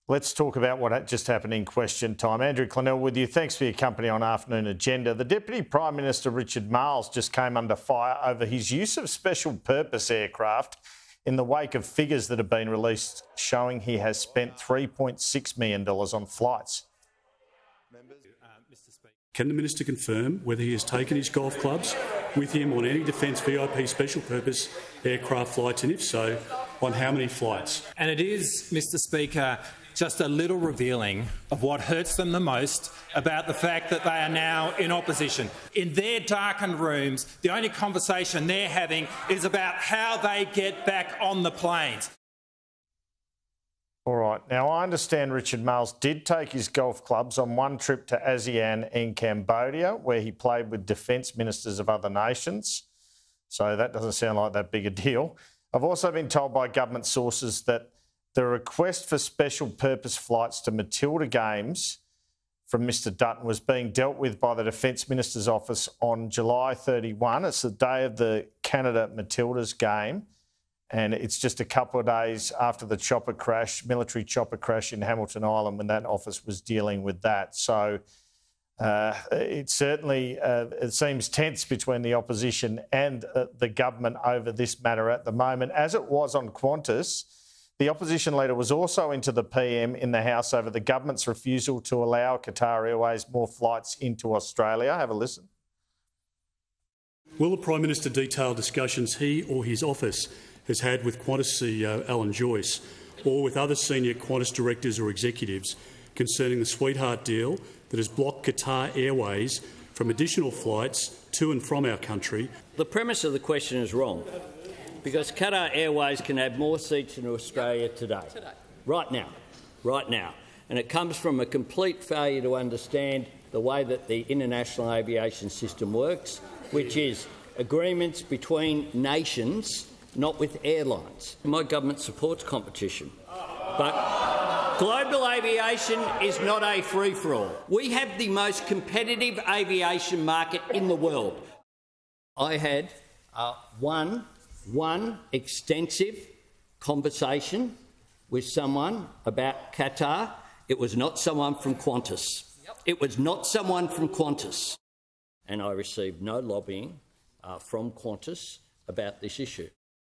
Let's talk about what just happened in question time. Andrew Clennell with you. Thanks for your company on Afternoon Agenda. The Deputy Prime Minister, Richard Marles, just came under fire over his use of special purpose aircraft in the wake of figures that have been released showing he has spent $3.6 million on flights. Can the Minister confirm whether he has taken his golf clubs with him on any Defence VIP special purpose aircraft flights, and if so, on how many flights? And it is, Mr Speaker, just a little revealing of what hurts them the most about the fact that they are now in opposition. In their darkened rooms, the only conversation they're having is about how they get back on the planes. All right. Now, I understand Richard Marles did take his golf clubs on one trip to ASEAN in Cambodia, where he played with defence ministers of other nations. So that doesn't sound like that big a deal. I've also been told by government sources that the request for special purpose flights to Matilda Games from Mr Dutton was being dealt with by the Defence Minister's office on July 31. It's the day of the Canada Matildas game, and it's just a couple of days after the chopper crash, military chopper crash in Hamilton Island, when that office was dealing with that. So it certainly it seems tense between the opposition and the government over this matter at the moment, as it was on Qantas. The opposition leader was also into the PM in the House over the government's refusal to allow Qatar Airways more flights into Australia. Have a listen. Will the Prime Minister detail discussions he or his office has had with Qantas CEO Alan Joyce or with other senior Qantas directors or executives concerning the Sweetheart deal that has blocked Qatar Airways from additional flights to and from our country? The premise of the question is wrong, because Qatar Airways can have more seats in Australia today, right now. And it comes from a complete failure to understand the way that the international aviation system works, which is agreements between nations, not with airlines. My government supports competition, but global aviation is not a free-for-all. We have the most competitive aviation market in the world. I had one extensive conversation with someone about Qatar. It was not someone from Qantas. It was not someone from Qantas. And I received no lobbying from Qantas about this issue.